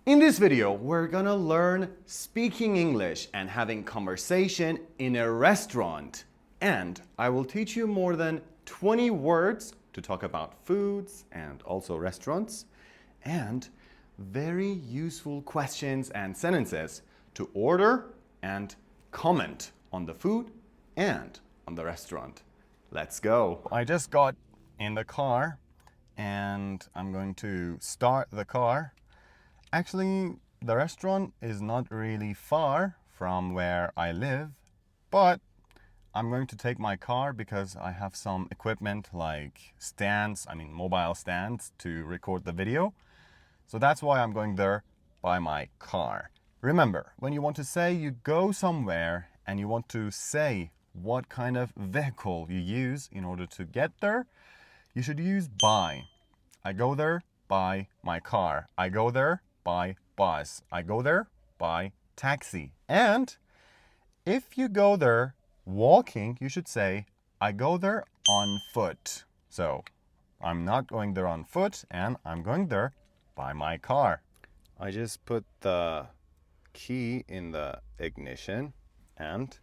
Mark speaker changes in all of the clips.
Speaker 1: In this video, we're gonna learn speaking English and having conversation in a restaurant. And I will teach you more than 20 words to talk about foods and also restaurants, and very useful questions and sentences to order and comment on the food and on the restaurant. Let's go. I just got in the car and I'm going to start the car. Actually, the restaurant is not really far from where I live, but I'm going to take my car because I have some equipment like mobile stands to record the video. So that's why I'm going there by my car. Remember, when you want to say you go somewhere and you want to say what kind of vehicle you use in order to get there, you should use by. I go there by my car. I go there by bus. I go there by taxi. And if you go there walking, you should say, I go there on foot. So I'm not going there on foot and I'm going there by my car. I just put the key in the ignition and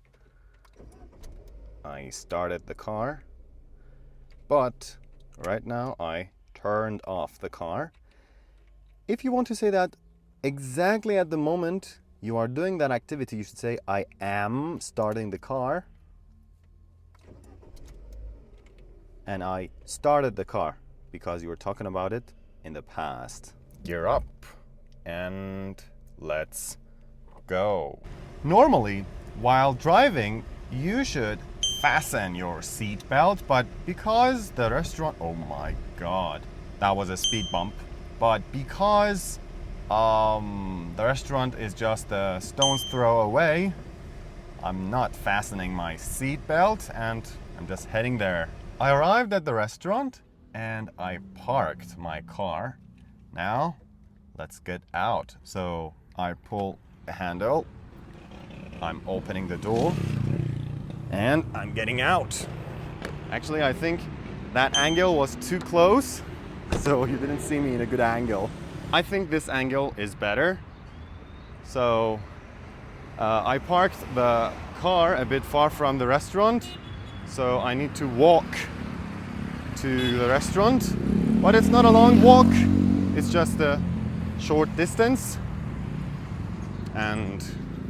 Speaker 1: I started the car. But right now I turned off the car. If you want to say that exactly at the moment you are doing that activity, you should say, I am starting the car. And I started the car because you were talking about it in the past. Gear up and let's go. Normally, while driving, you should fasten your seatbelt, but because the restaurant, oh my God, that was a speed bump. But because the restaurant is just a stone's throw away, I'm not fastening my seatbelt and I'm just heading there. I arrived at the restaurant and I parked my car. Now, let's get out. So I pull the handle, I'm opening the door, and I'm getting out. Actually, I think that angle was too close, so you didn't see me in a good angle. I think this angle is better. So I parked the car a bit far from the restaurant, so I need to walk to the restaurant. But it's not a long walk, it's just a short distance. And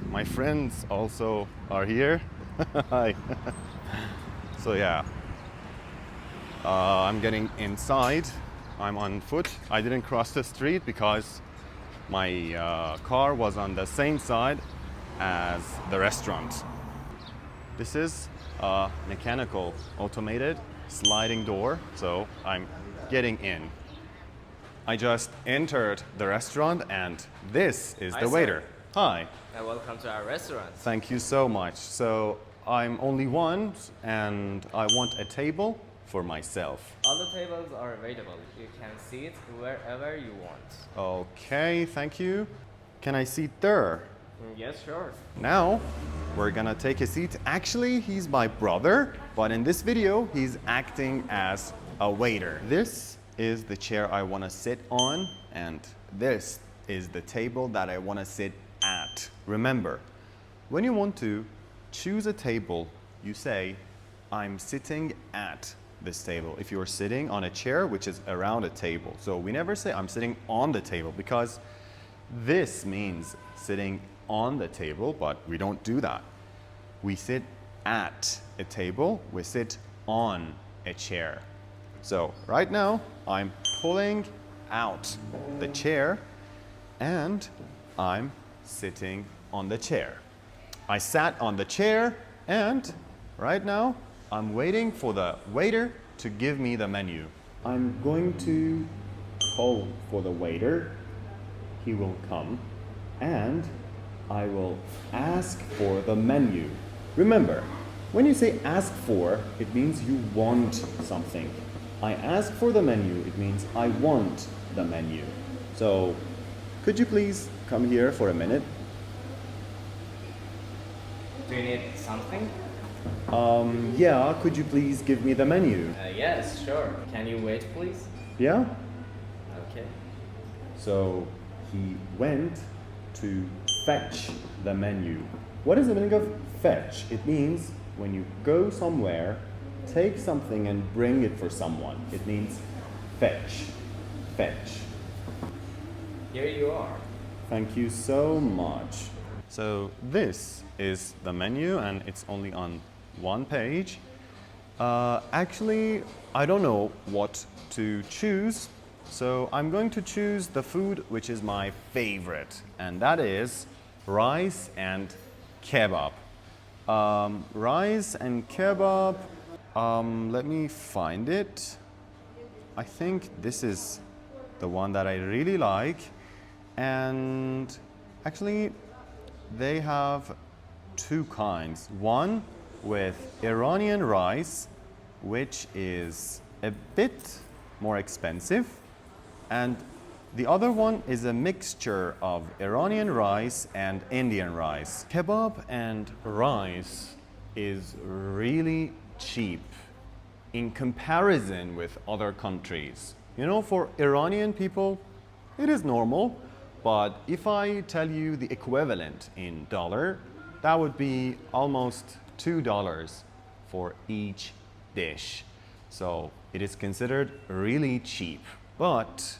Speaker 1: my friends also are here. Hi. So yeah, I'm getting inside. I'm on foot. I didn't cross the street because my car was on the same side as the restaurant. This is a mechanical automated sliding door, so I'm getting in. I just entered the restaurant and this is the waiter. Hi.
Speaker 2: And welcome to our restaurant.
Speaker 1: Thank you so much. So I'm only one and I want a table for myself.
Speaker 2: All the tables are available. You can sit wherever you want.
Speaker 1: Okay, thank you. Can I sit there?
Speaker 2: Yes, sure.
Speaker 1: Now we're gonna take a seat. Actually, he's my brother, but in this video, he's acting as a waiter. This is the chair I wanna sit on, and this is the table that I wanna sit at. Remember, when you want to choose a table, you say, I'm sitting at this table. If you're sitting on a chair, which is around a table. So we never say I'm sitting on the table because this means sitting on the table, but we don't do that. We sit at a table, we sit on a chair. So right now, I'm pulling out the chair and I'm sitting on the chair. I sat on the chair and right now I'm waiting for the waiter to give me the menu. I'm going to call for the waiter. He will come and I will ask for the menu. Remember, when you say ask for, it means you want something. I ask for the menu, it means I want the menu. So, could you please come here for a minute?
Speaker 2: Do you need something?
Speaker 1: Yeah, could you please give me the menu?
Speaker 2: Yes, sure. Can you wait, please?
Speaker 1: Yeah?
Speaker 2: Okay.
Speaker 1: So, he went to fetch the menu. What is the meaning of fetch? It means when you go somewhere, take something and bring it for someone. It means fetch. Fetch.
Speaker 2: Here you are.
Speaker 1: Thank you so much. So this is the menu and it's only on one page. Actually, I don't know what to choose. So I'm going to choose the food which is my favorite, and that is rice and kebab. Rice and kebab, let me find it. I think this is the one that I really like. And actually, they have two kinds. One with Iranian rice, which is a bit more expensive. And the other one is a mixture of Iranian rice and Indian rice. Kebab and rice is really cheap in comparison with other countries. You know, for Iranian people, it is normal, but if I tell you the equivalent in dollar, that would be almost $2 for each dish. So it is considered really cheap. But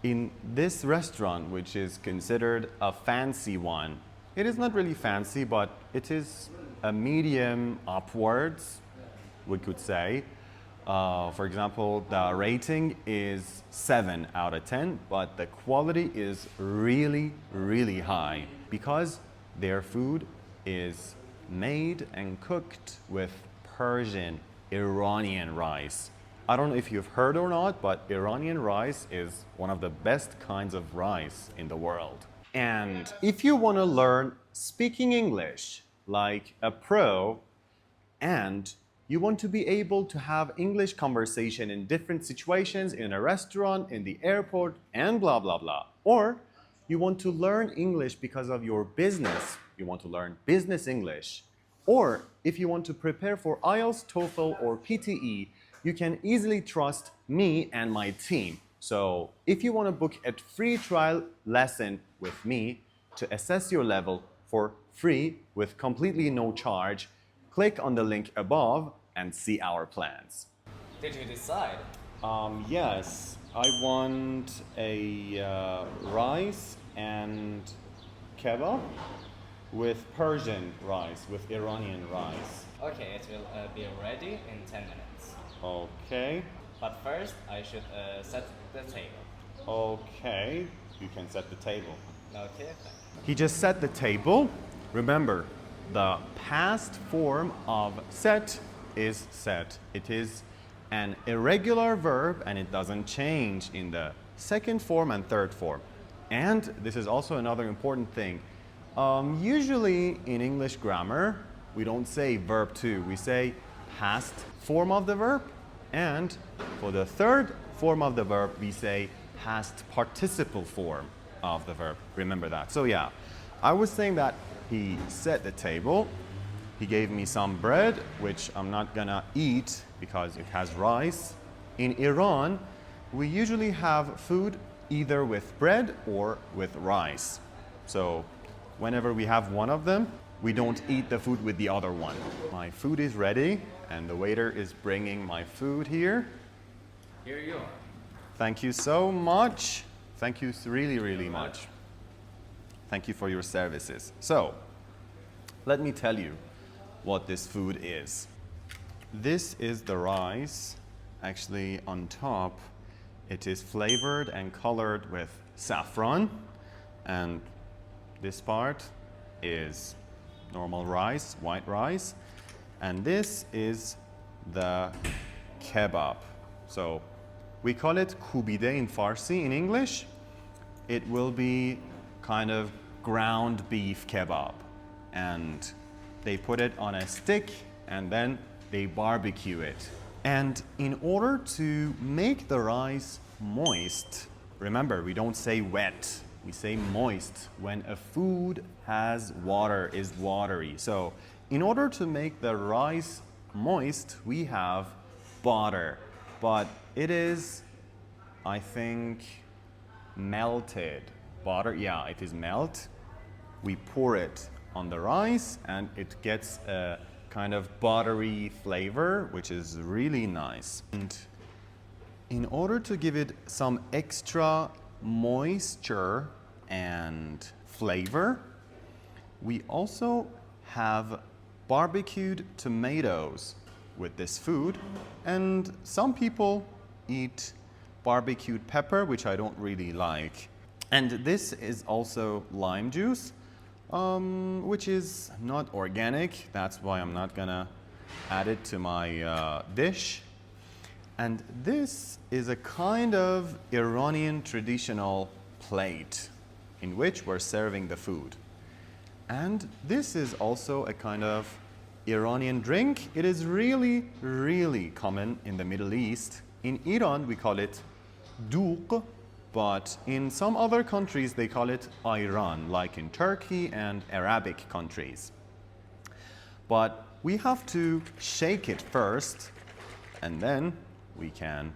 Speaker 1: in this restaurant, which is considered a fancy one, it is not really fancy, but it is a medium upwards, we could say. For example, the rating is 7 out of 10, but the quality is really, really high because their food is made and cooked with Persian, Iranian rice. I don't know if you've heard or not, but Iranian rice is one of the best kinds of rice in the world. And if you want to learn speaking English like a pro, and you want to be able to have English conversation in different situations, in a restaurant, in the airport, and blah, blah, blah. Or you want to learn English because of your business. You want to learn business English. Or if you want to prepare for IELTS, TOEFL, or PTE, you can easily trust me and my team. So if you want to book a free trial lesson with me to assess your level for free with completely no charge, click on the link above and see our plans.
Speaker 2: Did you decide?
Speaker 1: Yes, I want a rice and kebab with Persian rice, with Iranian rice.
Speaker 2: Okay, it will be ready in 10 minutes.
Speaker 1: Okay,
Speaker 2: But first, I should set the table.
Speaker 1: okay, you can set the table.
Speaker 2: Okay, thank you.
Speaker 1: He just set the table. Remember, the past form of set is set. It is an irregular verb and it doesn't change in the second form and third form. And this is also another important thing. Usually in English grammar, we don't say verb to, we say past form of the verb. And for the third form of the verb, we say past participle form of the verb. Remember that. So yeah, I was saying that he set the table. He gave me some bread, which I'm not gonna eat because it has rice. In Iran, we usually have food either with bread or with rice. So whenever we have one of them, we don't eat the food with the other one. My food is ready and the waiter is bringing my food here.
Speaker 2: Here you are.
Speaker 1: Thank you so much. Thank you really, really much. Thank you for your services. So, let me tell you what this food is. This is the rice. Actually, on top, it is flavored and colored with saffron. And this part is normal rice, white rice. And this is the kebab. So, we call it kubide in Farsi in English. It will be kind of ground beef kebab. And they put it on a stick and then they barbecue it. And in order to make the rice moist, remember, we don't say wet, we say moist when a food has water, is watery. So in order to make the rice moist, we have butter, but it is, I think, melted. butter. Yeah, it is melt. We pour it on the rice and it gets a kind of buttery flavor, which is really nice. And in order to give it some extra moisture and flavor, we also have barbecued tomatoes with this food, and some people eat barbecued pepper, which I don't really like. And this is also lime juice, which is not organic. That's why I'm not gonna add it to my dish. And this is a kind of Iranian traditional plate in which we're serving the food. And this is also a kind of Iranian drink. It is really, really common in the Middle East. In Iran, we call it douq, but in some other countries, they call it ayran, like in Turkey and Arabic countries. But we have to shake it first, and then we can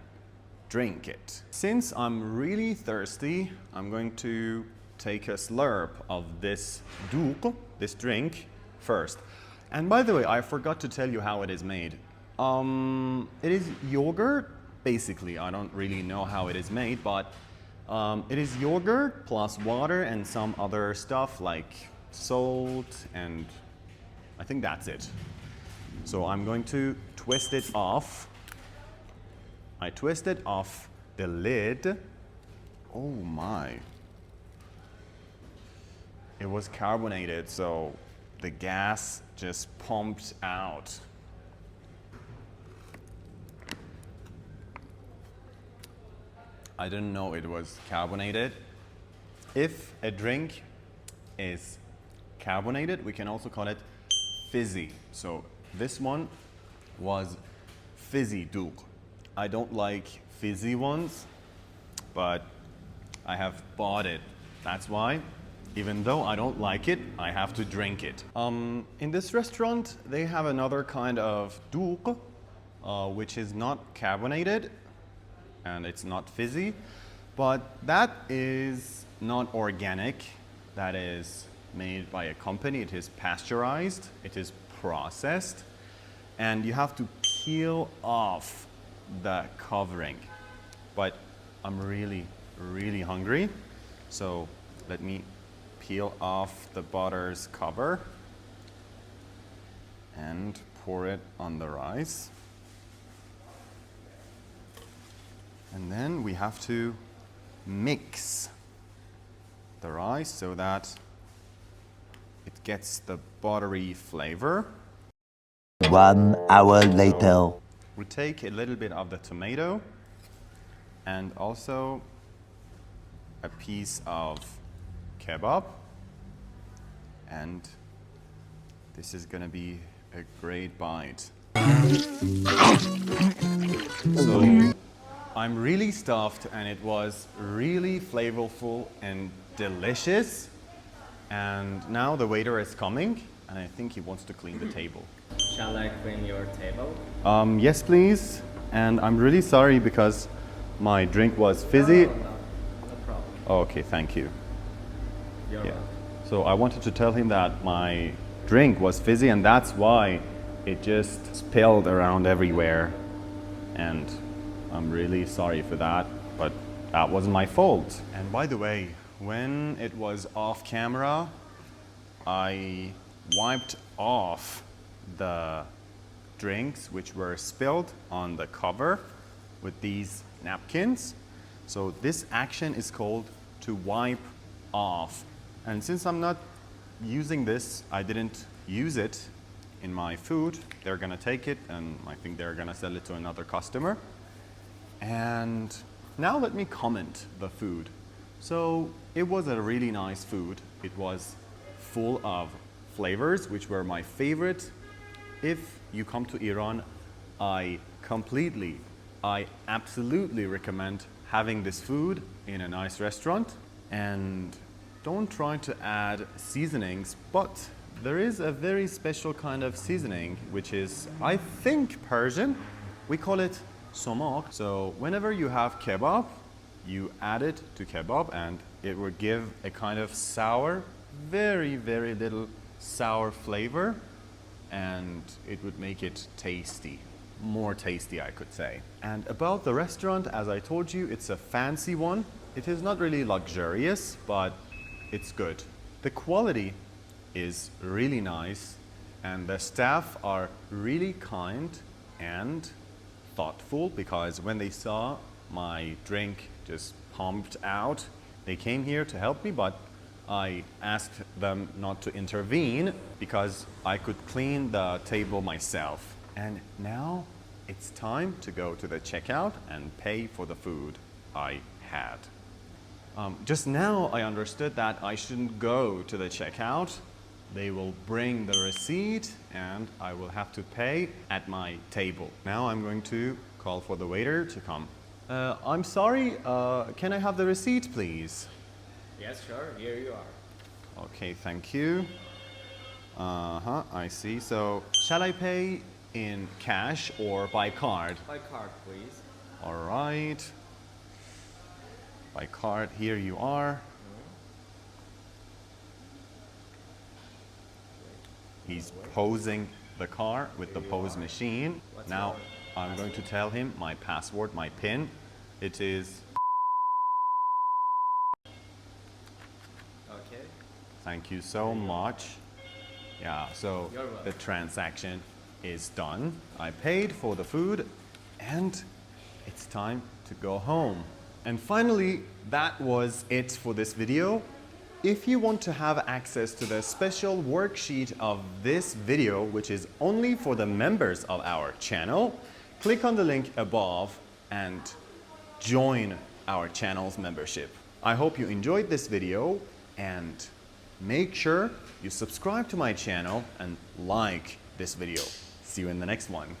Speaker 1: drink it. Since I'm really thirsty, I'm going to take a slurp of this douq, this drink, first. And by the way, I forgot to tell you how it is made. It is yogurt, basically. I don't really know how it is made, but it is yogurt plus water and some other stuff like salt, and I think that's it. So I'm going to twist it off. I twisted off the lid. Oh my. It was carbonated, so the gas just pumped out. I didn't know it was carbonated. If a drink is carbonated, we can also call it fizzy. So this one was fizzy douq. I don't like fizzy ones, but I have bought it. That's why, even though I don't like it, I have to drink it. In this restaurant, they have another kind of douq, which is not carbonated and it's not fizzy, but that is not organic. That is made by a company. It is pasteurized, it is processed, and you have to peel off the covering. But I'm really, really hungry, so let me peel off the butter's cover and pour it on the rice. And then we have to mix the rice so that it gets the buttery flavor.
Speaker 3: 1 hour later.
Speaker 1: We take a little bit of the tomato and also a piece of kebab, and this is gonna be a great bite. So I'm really stuffed, and it was really flavorful and delicious. And now the waiter is coming, and I think he wants to clean the table.
Speaker 2: Shall I clean your table?
Speaker 1: Yes, please. And I'm really sorry because my drink was fizzy.
Speaker 2: No problem.
Speaker 1: Okay, thank you.
Speaker 2: You're
Speaker 1: Yeah.
Speaker 2: welcome.
Speaker 1: So I wanted to tell him that my drink was fizzy, and that's why it just spilled around everywhere. And I'm really sorry for that, but that wasn't my fault. And by the way, when it was off camera, I wiped off the drinks which were spilled on the cover with these napkins. So this action is called to wipe off. And since I'm not using this, I didn't use it in my food. They're gonna take it, and I think they're gonna sell it to another customer. And now let me comment the food. So it was a really nice food. It was full of flavors, which were my favorite. If you come to Iran, I absolutely recommend having this food in a nice restaurant. And don't try to add seasonings, but there is a very special kind of seasoning, which is, I think, Persian. We call it somak. So whenever you have kebab, you add it to kebab, and it would give a kind of sour, very, very little sour flavor, and it would make it tasty. More tasty, I could say. And about the restaurant, as I told you, it's a fancy one. It is not really luxurious, but it's good. The quality is really nice, and the staff are really kind and thoughtful, because when they saw my drink just pumped out, they came here to help me, but I asked them not to intervene because I could clean the table myself. And now it's time to go to the checkout and pay for the food I had. Just now I understood that I shouldn't go to the checkout. They will bring the receipt and I will have to pay at my table. Now I'm going to call for the waiter to come. I'm sorry, can I have the receipt, please?
Speaker 2: Yes, sure. Here you are.
Speaker 1: Okay, thank you. I see. So, shall I pay in cash or by card?
Speaker 2: By card, please.
Speaker 1: All right. By card, here you are. He's posing the car with the pose machine. Now, I'm going to tell him my password, my PIN. It is...
Speaker 2: Okay.
Speaker 1: Thank you so much. Yeah, so
Speaker 2: You're welcome.
Speaker 1: the transaction is done. I paid for the food and it's time to go home. And finally, that was it for this video. If you want to have access to the special worksheet of this video, which is only for the members of our channel, click on the link above and join our channel's membership. I hope you enjoyed this video, and make sure you subscribe to my channel and like this video. See you in the next one.